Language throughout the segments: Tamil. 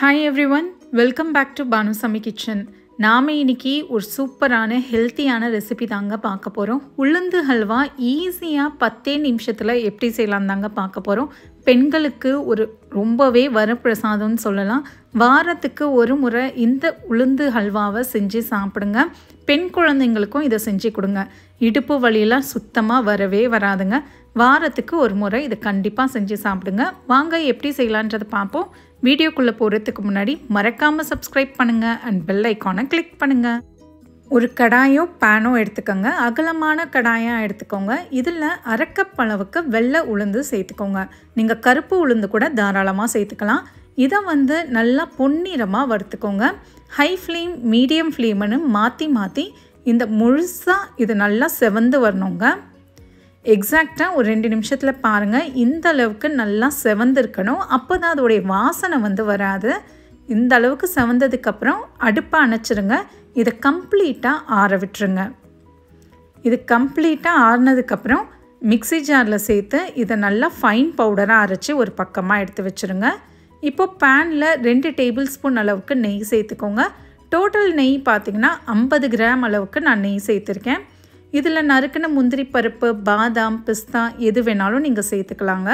Hi everyone, welcome back to Banusami Kitchen. நாம இன்னைக்கு ஒரு சூப்பரான ஹெல்த்தியான ரெசிபி தாங்க பார்க்க போகிறோம். உளுந்து ஹல்வா ஈஸியாக 10 நிமிஷத்தில் எப்படி செய்யலாம் தாங்க பார்க்க போகிறோம். பெண்களுக்கு ஒரு ரொம்பவே வரப்பிரசாதம்னு சொல்லலாம். வாரத்துக்கு ஒரு முறை இந்த உளுந்து ஹல்வாவை செஞ்சு சாப்பிடுங்க. பெண் குழந்தைங்களுக்கும் இதை செஞ்சு கொடுங்க. இடுப்பு வலியெல்லாம் சுத்தமாக வரவே வராதுங்க. வாரத்துக்கு ஒரு முறை இதை கண்டிப்பாக செஞ்சு சாப்பிடுங்க. வாங்க எப்படி செய்யலான்றதை பார்ப்போம். வீடியோக்குள்ளே போகிறதுக்கு முன்னாடி மறக்காமல் சப்ஸ்கிரைப் பண்ணுங்கள் அண்ட் பெல் ஐக்கானை கிளிக் பண்ணுங்கள். ஒரு கடாயோ பேனோ எடுத்துக்கோங்க. அகலமான கடாயாக எடுத்துக்கோங்க. இதில் அரை கப் அளவுக்கு வெள்ளை உளுந்து சேர்த்துக்கோங்க. நீங்கள் கருப்பு உளுந்து கூட தாராளமாக சேர்த்துக்கலாம். இதை நல்லா பொன்னிறமாக வறுத்துக்கோங்க. ஹை ஃப்ளேம் மீடியம் ஃப்ளேம்னு மாற்றி இந்த முழுசாக இது நல்லா செவந்து வரணுங்க. எக்ஸாக்டாக ஒரு 2 நிமிஷத்தில் பாருங்கள், இந்த அளவுக்கு நல்லா செவந்திருக்கணும். அப்போ தான் அதோடைய வாசனை வராது. இந்த அளவுக்கு செவந்ததுக்கப்புறம் அடுப்பை அணைச்சிருங்க. இதை கம்ப்ளீட்டாக ஆற விட்டுருங்க. இது கம்ப்ளீட்டாக ஆறினதுக்கப்புறம் மிக்ஸி ஜாரில் சேர்த்து இதை நல்லா ஃபைன் பவுடராக அரைச்சி ஒரு பக்கமாக எடுத்து வச்சுருங்க. இப்போது பேனில் 2 டேபிள் ஸ்பூன் அளவுக்கு நெய் சேர்த்துக்கோங்க. டோட்டல் நெய் பார்த்திங்கன்னா 50 கிராம் அளவுக்கு நான் நெய் சேர்த்துருக்கேன். இதில் நறுக்கின முந்திரி பருப்பு, பாதாம், பிஸ்தா எது வேணாலும் நீங்கள் சேர்த்துக்கலாங்க.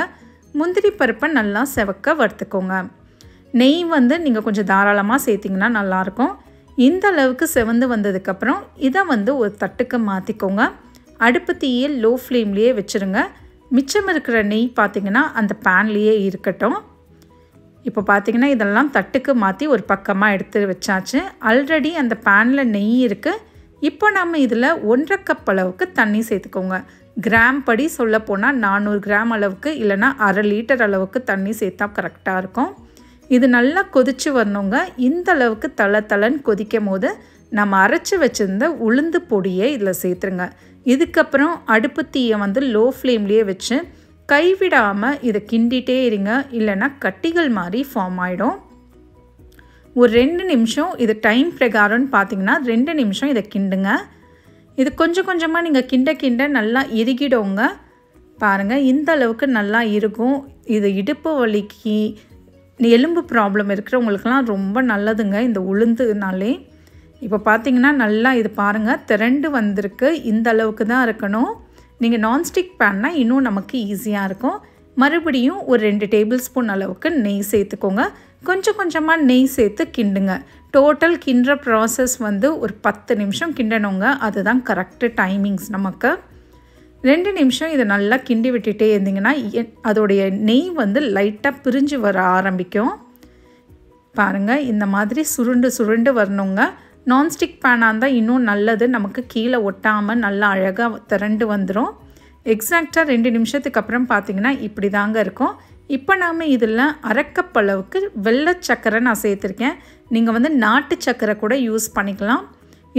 முந்திரி பருப்பை நல்லா செவக்க வறுத்துக்கோங்க. நெய் நீங்கள் கொஞ்சம் தாராளமாக சேர்த்திங்கன்னா நல்லாயிருக்கும். இந்த அளவுக்கு செவந்து வந்ததுக்கப்புறம் இதை ஒரு தட்டுக்கு மாற்றிக்கோங்க. அடுப்பு தீயை லோ ஃப்ளேம்லேயே வச்சுருங்க. மிச்சம் இருக்கிற நெய் பார்த்திங்கன்னா அந்த பேன்லேயே இருக்கட்டும். இப்போ பார்த்திங்கன்னா இதெல்லாம் தட்டுக்கு மாற்றி ஒரு பக்கமாக எடுத்து வச்சாச்சு. ஆல்ரெடி அந்த பேனில் நெய் இருக்குது. இப்போ நம்ம இதில் 1.5 கப் அளவுக்கு தண்ணி சேர்த்துக்கோங்க. கிராம் படி சொல்ல போனால் 400 கிராம் அளவுக்கு இல்லைனா அரை லிட்டர் அளவுக்கு தண்ணி சேர்த்தா கரெக்டாக இருக்கும். இது நல்லா கொதித்து வரணுங்க. இந்த அளவுக்கு தளன்னு கொதிக்கும் போது நம்ம அரைச்சி வச்சுருந்த உளுந்து பொடியை இதில் சேர்த்துருங்க. இதுக்கப்புறம் அடுப்பு தீயை லோ ஃப்ளேம்லேயே வச்சு கைவிடாமல் இதை கிண்டிகிட்டே இருங்க. இல்லைன்னா கட்டிகள் மாதிரி ஃபார்ம் ஆகிடும். ஒரு 2 நிமிஷம் இது டைம் பிரகாரம்னு பார்த்தீங்கன்னா 2 நிமிஷம் இதை கிண்டுங்க. இது கொஞ்சம் கொஞ்சமாக நீங்கள் கிண்ட நல்லா இறுகிடுங்க. பாருங்கள், இந்த அளவுக்கு நல்லா இருக்கும். இது இடுப்பு வலிக்கு, எலும்பு ப்ராப்ளம் இருக்கிறவங்களுக்கெல்லாம் ரொம்ப நல்லதுங்க இந்த உளுந்துனாலே. இப்போ பார்த்தீங்கன்னா நல்லா இது பாருங்கள் திரண்டு வந்திருக்கு. இந்த அளவுக்கு தான் இருக்கணும். நீங்கள் நான்ஸ்டிக் பேன்னா இன்னும் நமக்கு ஈஸியாக இருக்கும். மறுபடியும் ஒரு 2 டேபிள் ஸ்பூன் அளவுக்கு நெய் சேர்த்துக்கோங்க. கொஞ்சம் கொஞ்சமாக நெய் சேர்த்து கிண்டுங்க. டோட்டல் கிண்டுற ப்ராசஸ் ஒரு 10 நிமிஷம் கிண்டணுங்க. அதுதான் கரெக்டு டைமிங்ஸ் நமக்கு. 2 நிமிஷம் இதை நல்லா கிண்டி விட்டுட்டே இருந்தீங்கன்னா அதோடைய நெய் லைட்டாக பிரிஞ்சு வர ஆரம்பிக்கும். பாருங்கள், இந்த மாதிரி சுருண்டு வரணுங்க. நான்ஸ்டிக் பேனாக இருந்தால் இன்னும் நல்லது. நமக்கு கீழே ஒட்டாமல் நல்லா அழகாக திரண்டு வந்துடும். எக்ஸாக்டாக 2 நிமிஷத்துக்கு அப்புறம் பார்த்திங்கன்னா இப்படி தாங்க இருக்கும். இப்போ நாம் இதில் அரை கப் அளவுக்கு வெள்ளை சர்க்கரை நான் சேர்த்துருக்கேன். நீங்கள் நாட்டு சர்க்கரை கூட யூஸ் பண்ணிக்கலாம்.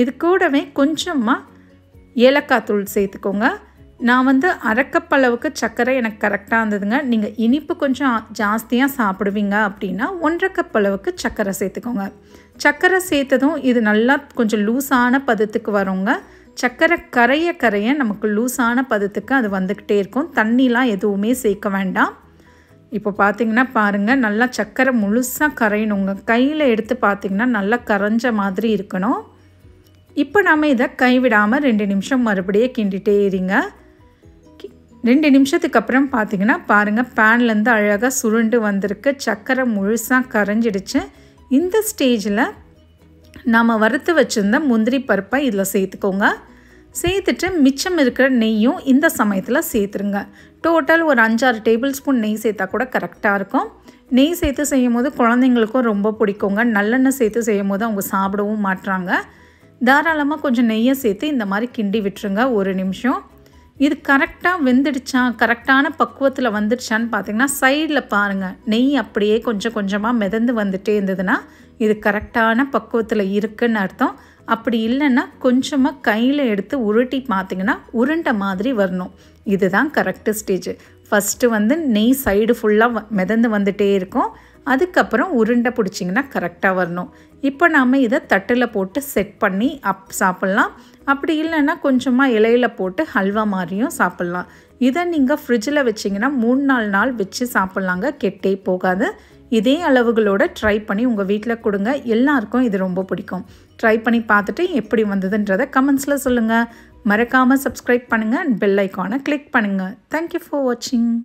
இது கூடவே கொஞ்சமாக ஏலக்காய் தூள் சேர்த்துக்கோங்க. நான் அரை கப் அளவுக்கு சர்க்கரை எனக்கு கரெக்டாக இருந்ததுங்க. நீங்கள் இனிப்பு கொஞ்சம் ஜாஸ்தியாக சாப்பிடுவீங்க அப்படின்னா 1.5 கப் அளவுக்கு சர்க்கரை சேர்த்துக்கோங்க. சர்க்கரை சேர்த்ததும் இது நல்லா கொஞ்சம் லூஸான பதத்துக்கு வருங்க. சர்க்கரை கரைய நமக்கு லூஸான பதத்துக்கு அது வந்துக்கிட்டே இருக்கும். தண்ணிலாம் எதுவுமே சேர்க்க வேண்டாம். இப்போ பார்த்திங்கன்னா பாருங்கள், நல்லா சர்க்கரை முழுசாக கரையணுங்க. கையில் எடுத்து பார்த்திங்கன்னா நல்லா கரைஞ்ச மாதிரி இருக்கணும். இப்போ நாம் இதை கைவிடாமல் 2 நிமிஷம் மறுபடியும் கிண்டிகிட்டே இருங்க. 2 நிமிஷத்துக்கு அப்புறம் பார்த்திங்கன்னா பாருங்கள், பேன்லேருந்து அழகாக சுருண்டு வந்திருக்கு. சர்க்கரை முழுசாக கரைஞ்சிடுச்சு. இந்த ஸ்டேஜில் நாம் வறுத்து வச்சுருந்த முந்திரி பருப்பை இதில் சேர்த்துக்கோங்க. சேர்த்துட்டு மிச்சம் இருக்கிற நெய்யும் இந்த சமயத்தில் சேர்த்துருங்க. டோட்டல் ஒரு 5-6 டேபிள் ஸ்பூன் நெய் சேர்த்தா கூட கரெக்டாக இருக்கும். நெய் சேர்த்து செய்யும் போது குழந்தைங்களுக்கும் ரொம்ப பிடிக்குங்க. நல்லெண்ணெய் சேர்த்து செய்யும் போது அவங்க சாப்பிடவும் மாட்டுறாங்க. தாராளமாக கொஞ்சம் நெய்யை சேர்த்து இந்த மாதிரி கிண்டி விட்டுருங்க 1 நிமிஷம். இது கரெக்டாக வெந்துடுச்சா, கரெக்டான பக்குவத்தில் வந்துடுச்சான்னு பார்த்தீங்கன்னா சைடில் பாருங்கள், நெய் அப்படியே கொஞ்சம் கொஞ்சமாக மிதந்து வந்துட்டே இருந்ததுன்னா இது கரெக்டான பக்குவத்தில் இருக்குதுன்னு அர்த்தம். அப்படி இல்லைன்னா கொஞ்சமாக கையில் எடுத்து உருட்டி பார்த்திங்கன்னா உருண்டை மாதிரி வரணும். இதுதான் கரெக்டு ஸ்டேஜ். ஃபஸ்ட்டு நெய் சைடு ஃபுல்லாக மிதந்து வந்துட்டே இருக்கும். அதுக்கப்புறம் உருண்டை பிடிச்சிங்கன்னா கரெக்டாக வரணும். இப்போ நாம் இதை தட்டில் போட்டு செட் பண்ணி சாப்பிட்லாம். அப்படி இல்லைன்னா கொஞ்சமாக இலையில் போட்டு ஹல்வா மாதிரியும் சாப்பிட்லாம். இதை நீங்கள் ஃப்ரிட்ஜில் வச்சிங்கன்னா 3-4 நாள் வச்சு சாப்பிட்லாங்க, கெட்டே போகாது. இதே அளவுகளோட ட்ரை பண்ணி உங்கள் வீட்டில் கொடுங்க. எல்லாருக்கும் இது ரொம்ப பிடிக்கும். ட்ரை பண்ணி பார்த்துட்டு எப்படி வந்ததுன்றதை கமெண்ட்ஸில் சொல்லுங்கள். மறக்காமல் சப்ஸ்கிரைப் பண்ணுங்கள் அண்ட் பெல் ஐக்கானை கிளிக் பண்ணுங்கள். தேங்க்யூ ஃபார் வாட்சிங்.